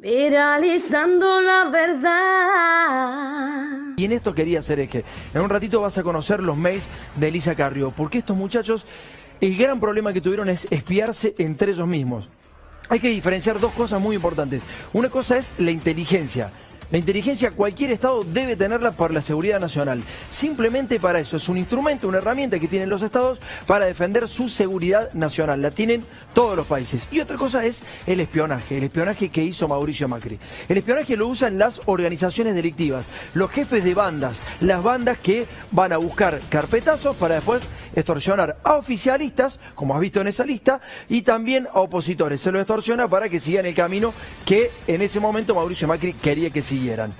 Viralizando la verdad. Y en esto quería hacer eje. En un ratito vas a conocer los mails de Elisa Carrió, porque estos muchachos, el gran problema que tuvieron es espiarse entre ellos mismos. Hay que diferenciar dos cosas muy importantes. Una cosa es la inteligencia. La inteligencia cualquier Estado debe tenerla por la seguridad nacional. Simplemente para eso. Es un instrumento, una herramienta que tienen los Estados para defender su seguridad nacional. La tienen todos los países. Y otra cosa es el espionaje que hizo Mauricio Macri. El espionaje lo usan las organizaciones delictivas, los jefes de bandas, las bandas que van a buscar carpetazos para después extorsionar a oficialistas, como has visto en esa lista, y también a opositores. Se lo extorsiona para que sigan el camino que en ese momento Mauricio Macri quería que siguieran.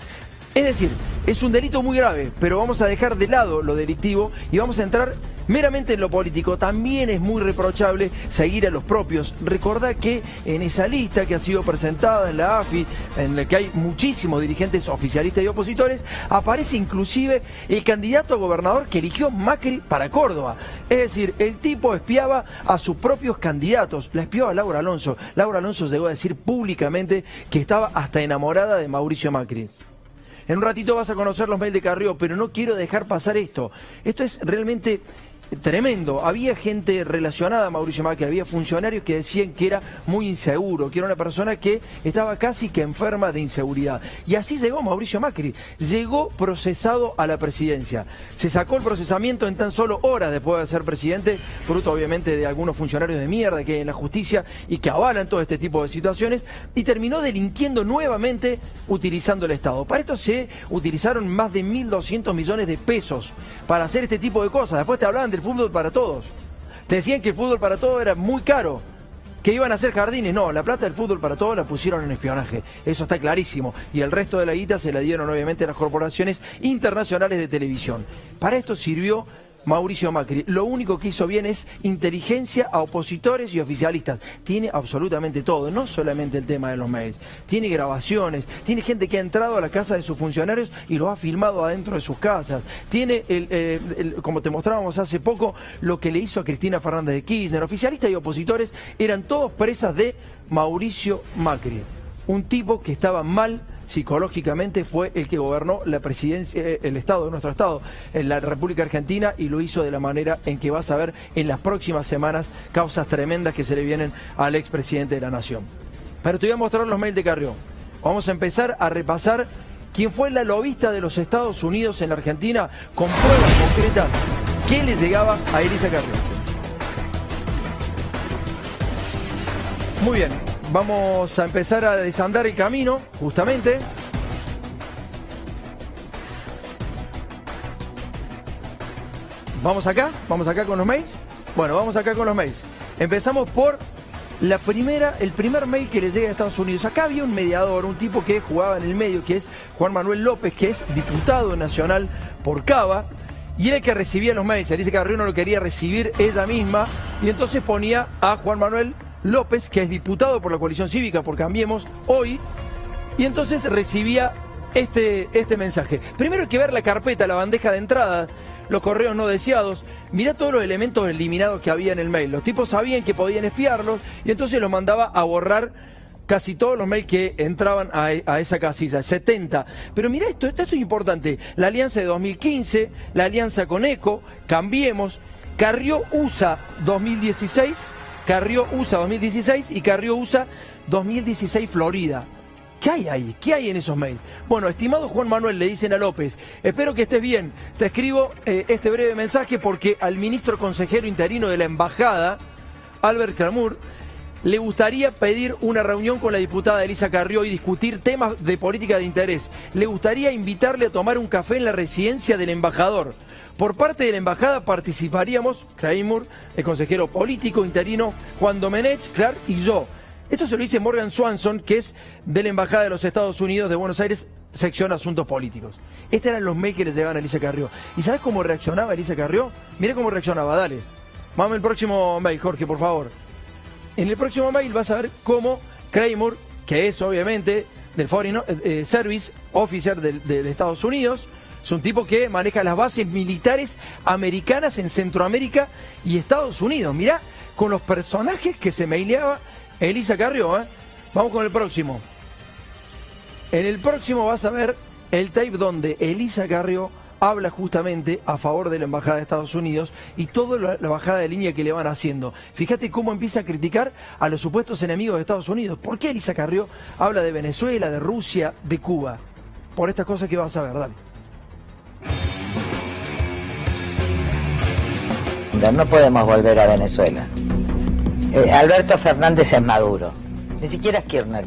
Es decir, es un delito muy grave, pero vamos a dejar de lado lo delictivo y vamos a entrar meramente en lo político. También es muy reprochable seguir a los propios. Recordá que en esa lista que ha sido presentada en la AFI, en la que hay muchísimos dirigentes oficialistas y opositores, aparece inclusive el candidato a gobernador que eligió Macri para Córdoba. Es decir, el tipo espiaba a sus propios candidatos. La espiaba a Laura Alonso. Laura Alonso llegó a decir públicamente que estaba hasta enamorada de Mauricio Macri. En un ratito vas a conocer los mails de Carrió, pero no quiero dejar pasar esto. Esto es realmente tremendo. Había gente relacionada a Mauricio Macri, había funcionarios que decían que era muy inseguro, que era una persona que estaba casi que enferma de inseguridad. Y así llegó Mauricio Macri. Llegó procesado a la presidencia. Se sacó el procesamiento en tan solo horas después de ser presidente, fruto obviamente de algunos funcionarios de mierda que hay en la justicia y que avalan todo este tipo de situaciones, y terminó delinquiendo nuevamente utilizando el Estado. Para esto se utilizaron más de 1.200 millones de pesos para hacer este tipo de cosas. Después te hablaban del fútbol para todos. Te decían que el fútbol para todos era muy caro, que iban a hacer jardines. No, la plata del fútbol para todos la pusieron en espionaje. Eso está clarísimo. Y el resto de la guita se la dieron obviamente a las corporaciones internacionales de televisión. Para esto sirvió Mauricio Macri. Lo único que hizo bien es inteligencia a opositores y oficialistas. Tiene absolutamente todo, no solamente el tema de los mails. Tiene grabaciones, tiene gente que ha entrado a la casa de sus funcionarios y lo ha filmado adentro de sus casas. Tiene, como te mostrábamos hace poco, lo que le hizo a Cristina Fernández de Kirchner. Oficialistas y opositores eran todos presas de Mauricio Macri. Un tipo que estaba mal psicológicamente, fue el que gobernó la presidencia, el Estado de nuestro Estado, en la República Argentina, y lo hizo de la manera en que vas a ver en las próximas semanas causas tremendas que se le vienen al expresidente de la Nación. Pero te voy a mostrar los mails de Carrió. Vamos a empezar a repasar quién fue la lobista de los Estados Unidos en la Argentina, con pruebas concretas que le llegaba a Elisa Carrió. Muy bien. Vamos a empezar a desandar el camino, justamente. ¿Vamos acá con los mails? Bueno, vamos acá con los mails. Empezamos por el primer mail que le llega a Estados Unidos. Acá había un mediador, un tipo que jugaba en el medio, que es Juan Manuel López, que es diputado nacional por Cava, y era el que recibía los mails. Elisa Carrió no lo quería recibir ella misma, y entonces ponía a Juan Manuel López, que es diputado por la coalición cívica por Cambiemos hoy, y entonces recibía este mensaje. Primero hay que ver la carpeta, la bandeja de entrada, los correos no deseados. Mirá todos los elementos eliminados que había en el mail. Los tipos sabían que podían espiarlos y entonces los mandaba a borrar casi todos los mails que entraban a esa casilla, 70. Pero mirá esto es importante. La alianza de 2015, la alianza con ECO, Cambiemos, Carrió USA 2016... Carrió USA 2016 y Carrió USA 2016 Florida. ¿Qué hay ahí? ¿Qué hay en esos mails? Bueno, estimado Juan Manuel, le dicen a López, espero que estés bien. Te escribo este breve mensaje porque al ministro consejero interino de la embajada, Albert Clamur, le gustaría pedir una reunión con la diputada Elisa Carrió y discutir temas de política de interés. Le gustaría invitarle a tomar un café en la residencia del embajador. Por parte de la embajada participaríamos Clamur, el consejero político interino, Juan Domenech, Clark y yo. Esto se lo dice Morgan Swanson, que es de la Embajada de los Estados Unidos de Buenos Aires, sección Asuntos Políticos. Estos eran los mails que le llegaban a Elisa Carrió. ¿Y sabes cómo reaccionaba Elisa Carrió? Mira cómo reaccionaba, dale. Vamos al próximo mail, Jorge, por favor. En el próximo mail vas a ver cómo Clamur, que es obviamente del Foreign Service Officer de Estados Unidos, es un tipo que maneja las bases militares americanas en Centroamérica y Estados Unidos. Mirá, con los personajes que se maileaba Elisa Carrió, ¿eh? Vamos con el próximo. En el próximo vas a ver el tape donde Elisa Carrió habla justamente a favor de la Embajada de Estados Unidos y toda la bajada de línea que le van haciendo. Fíjate cómo empieza a criticar a los supuestos enemigos de Estados Unidos. ¿Por qué Elisa Carrió habla de Venezuela, de Rusia, de Cuba? Por estas cosas que vas a ver, dale. No podemos volver a Venezuela. Alberto Fernández es Maduro. Ni siquiera es Kirchner.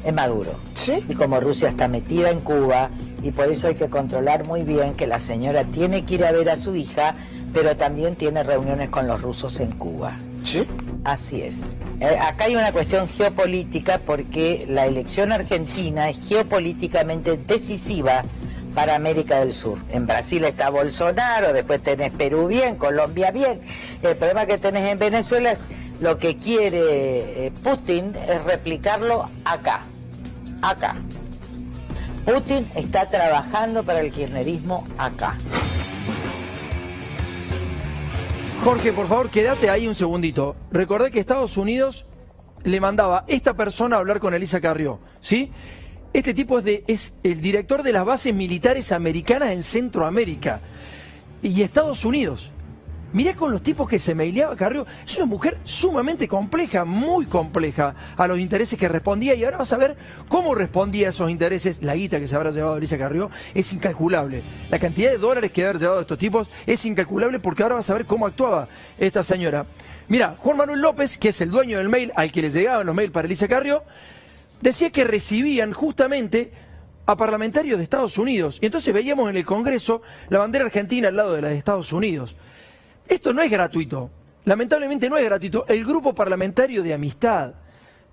Es Maduro. ¿Sí? Y como Rusia está metida en Cuba, y por eso hay que controlar muy bien que la señora tiene que ir a ver a su hija, pero también tiene reuniones con los rusos en Cuba. ¿Sí? Así es. Acá hay una cuestión geopolítica porque la elección argentina es geopolíticamente decisiva para América del Sur. En Brasil está Bolsonaro, después tenés Perú bien, Colombia bien. El problema que tenés en Venezuela es lo que quiere Putin es replicarlo acá. Acá. Putin está trabajando para el kirchnerismo acá. Jorge, por favor, quédate ahí un segundito. Recordé que Estados Unidos le mandaba a esta persona a hablar con Elisa Carrió, ¿sí? Este tipo es el director de las bases militares americanas en Centroamérica. Y Estados Unidos. Mirá con los tipos que se maileaba Carrió. Es una mujer sumamente compleja, muy compleja a los intereses que respondía. Y ahora vas a ver cómo respondía a esos intereses. La guita que se habrá llevado Elisa Carrió es incalculable. La cantidad de dólares que haber llevado estos tipos es incalculable porque ahora vas a ver cómo actuaba esta señora. Mirá, Juan Manuel López, que es el dueño del mail al que les llegaban los mails para Elisa Carrió, decía que recibían justamente a parlamentarios de Estados Unidos. Y entonces veíamos en el Congreso la bandera argentina al lado de la de Estados Unidos. Esto no es gratuito, lamentablemente no es gratuito. El grupo parlamentario de amistad.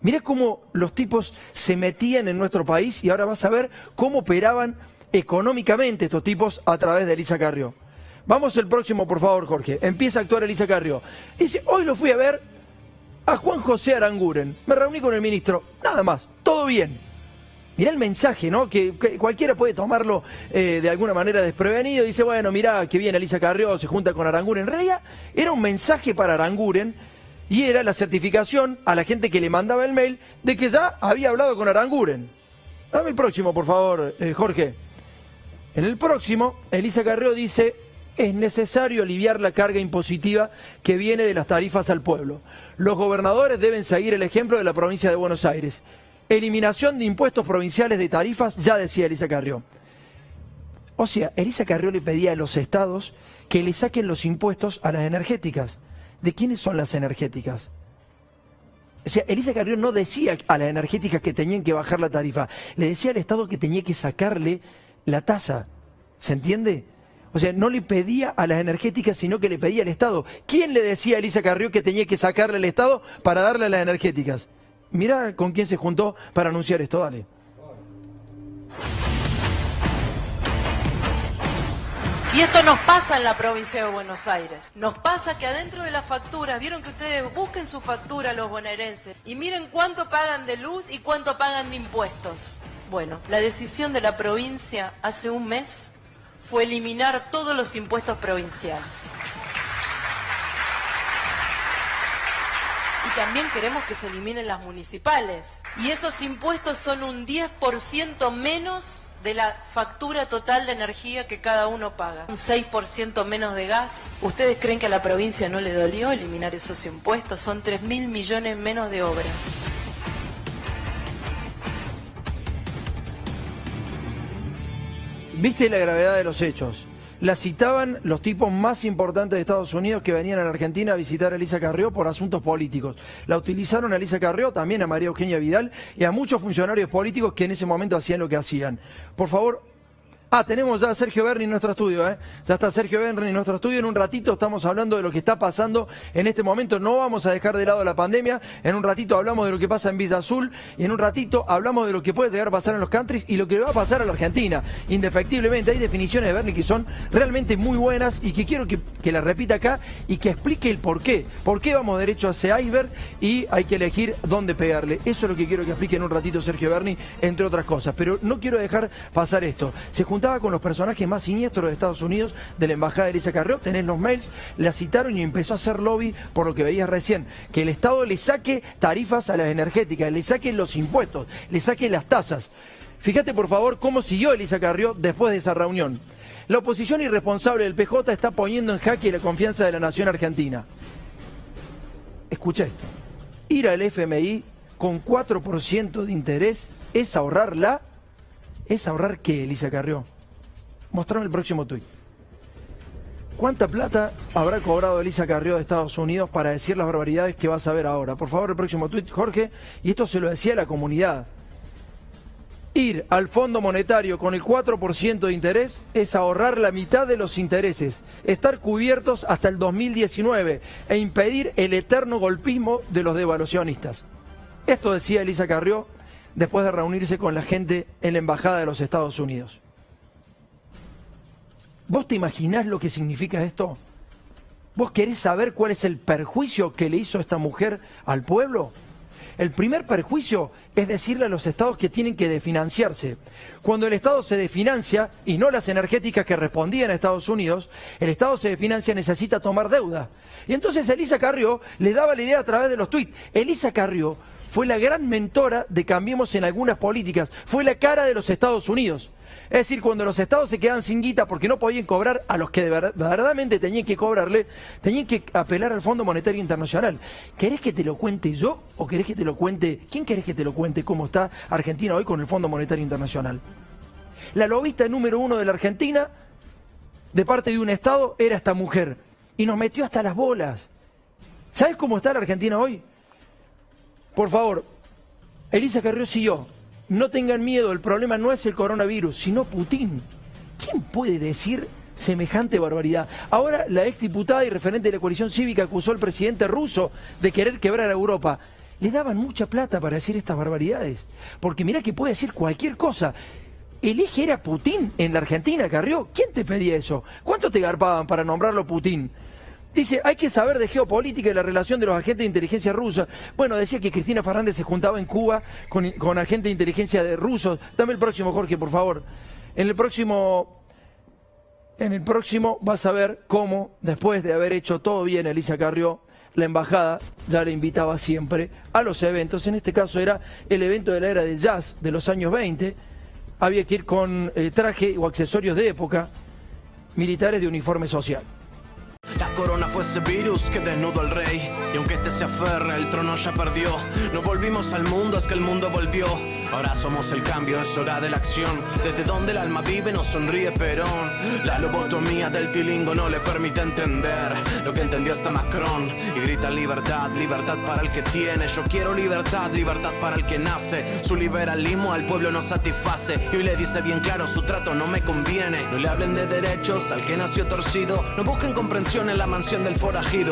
Mirá cómo los tipos se metían en nuestro país y ahora vas a ver cómo operaban económicamente estos tipos a través de Elisa Carrió. Vamos el próximo, por favor, Jorge. Empieza a actuar Elisa Carrió. Dice, hoy lo fui a ver a Juan José Aranguren. Me reuní con el ministro, nada más, todo bien. Mirá el mensaje, ¿no? Que cualquiera puede tomarlo de alguna manera desprevenido. Dice, bueno, mirá, que viene Elisa Carrió, se junta con Aranguren. En realidad era un mensaje para Aranguren y era la certificación a la gente que le mandaba el mail de que ya había hablado con Aranguren. Dame el próximo, por favor, Jorge. En el próximo, Elisa Carrió dice, es necesario aliviar la carga impositiva que viene de las tarifas al pueblo. Los gobernadores deben seguir el ejemplo de la provincia de Buenos Aires. Eliminación de impuestos provinciales de tarifas, ya decía Elisa Carrió. O sea, Elisa Carrió le pedía a los estados que le saquen los impuestos a las energéticas. ¿De quiénes son las energéticas? O sea, Elisa Carrió no decía a las energéticas que tenían que bajar la tarifa, le decía al Estado que tenía que sacarle la tasa. ¿Se entiende? O sea, no le pedía a las energéticas, sino que le pedía al Estado. ¿Quién le decía a Elisa Carrió que tenía que sacarle al Estado para darle a las energéticas? Mirá con quién se juntó para anunciar esto, dale. Y esto nos pasa en la provincia de Buenos Aires. Nos pasa que adentro de las facturas, vieron que ustedes busquen su factura los bonaerenses y miren cuánto pagan de luz y cuánto pagan de impuestos. Bueno, la decisión de la provincia hace un mes fue eliminar todos los impuestos provinciales. Y también queremos que se eliminen las municipales. Y esos impuestos son un 10% menos de la factura total de energía que cada uno paga. Un 6% menos de gas. ¿Ustedes creen que a la provincia no le dolió eliminar esos impuestos? Son 3.000 millones menos de obras. ¿Viste la gravedad de los hechos? La citaban los tipos más importantes de Estados Unidos que venían a la Argentina a visitar a Elisa Carrió por asuntos políticos. La utilizaron a Elisa Carrió, también a María Eugenia Vidal y a muchos funcionarios políticos que en ese momento hacían lo que hacían. Por favor... tenemos ya a Sergio Berni en nuestro estudio, Ya está Sergio Berni en nuestro estudio. En un ratito estamos hablando de lo que está pasando en este momento. No vamos a dejar de lado la pandemia. En un ratito hablamos de lo que pasa en Villa Azul. Y en un ratito hablamos de lo que puede llegar a pasar en los countries y lo que va a pasar a la Argentina. Indefectiblemente hay definiciones de Berni que son realmente muy buenas y que quiero que la repita acá y que explique el por qué. ¿Por qué vamos derecho a ese iceberg y hay que elegir dónde pegarle? Eso es lo que quiero que explique en un ratito Sergio Berni, entre otras cosas. Pero no quiero dejar pasar esto. Se juntaba con los personajes más siniestros de Estados Unidos de la embajada de Elisa Carrió, tenés los mails, la citaron y empezó a hacer lobby por lo que veías recién, que el Estado le saque tarifas a las energéticas, le saque los impuestos, le saque las tasas. Fíjate por favor cómo siguió Elisa Carrió después de esa reunión. La oposición irresponsable del PJ está poniendo en jaque la confianza de la nación argentina. Escucha esto. Ir al FMI con 4% de interés es ahorrarla. ¿Es ahorrar qué, Elisa Carrió? Mostrame el próximo tuit. ¿Cuánta plata habrá cobrado Elisa Carrió de Estados Unidos para decir las barbaridades que vas a ver ahora? Por favor, el próximo tuit, Jorge. Y esto se lo decía a la comunidad. Ir al Fondo Monetario con el 4% de interés es ahorrar la mitad de los intereses, estar cubiertos hasta el 2019 e impedir el eterno golpismo de los devaluacionistas. Esto decía Elisa Carrió después de reunirse con la gente en la Embajada de los Estados Unidos. ¿Vos te imaginás lo que significa esto? ¿Vos querés saber cuál es el perjuicio que le hizo esta mujer al pueblo? El primer perjuicio es decirle a los estados que tienen que desfinanciarse. Cuando el Estado se desfinancia, y no las energéticas que respondían a Estados Unidos, el Estado se desfinancia, necesita tomar deuda. Y entonces Elisa Carrió le daba la idea a través de los tuits. Elisa Carrió fue la gran mentora de Cambiemos en algunas políticas, fue la cara de los Estados Unidos. Es decir, cuando los estados se quedaban sin guita porque no podían cobrar a los que verdaderamente tenían que cobrarle, tenían que apelar al Fondo Monetario Internacional. ¿Querés que te lo cuente yo o querés que te lo cuente? ¿Quién querés que te lo cuente cómo está Argentina hoy con el Fondo Monetario Internacional? La lobista número 1 de la Argentina, de parte de un estado, era esta mujer. Y nos metió hasta las bolas. ¿Sabés cómo está la Argentina hoy? Por favor, Elisa Carrió siguió. No tengan miedo, el problema no es el coronavirus, sino Putin. ¿Quién puede decir semejante barbaridad? Ahora la exdiputada y referente de la coalición cívica acusó al presidente ruso de querer quebrar a Europa. Le daban mucha plata para decir estas barbaridades, porque mirá que puede decir cualquier cosa. El eje era Putin en la Argentina, Carrió. ¿Quién te pedía eso? ¿Cuánto te garpaban para nombrarlo Putin? Dice, hay que saber de geopolítica y la relación de los agentes de inteligencia rusa. Bueno, decía que Cristina Fernández se juntaba en Cuba con agentes de inteligencia de rusos. Dame el próximo, Jorge, por favor. En el próximo vas a ver cómo, después de haber hecho todo bien Elisa Carrió, la embajada ya le invitaba siempre a los eventos. En este caso era el evento de la era del jazz de los años 20. Había que ir con traje o accesorios de época, militares de uniforme social. La corona fue ese virus que desnudó al rey. Y aunque este se aferre, el trono ya perdió. No volvimos al mundo, es que el mundo volvió. Ahora somos el cambio, es hora de la acción. Desde donde el alma vive nos sonríe Perón. La lobotomía del tilingo no le permite entender lo que entendió hasta Macron. Y grita libertad, libertad para el que tiene. Yo quiero libertad, libertad para el que nace. Su liberalismo al pueblo no satisface. Y hoy le dice bien claro, su trato no me conviene. No le hablen de derechos al que nació torcido. No busquen comprensión en la mansión del forajido.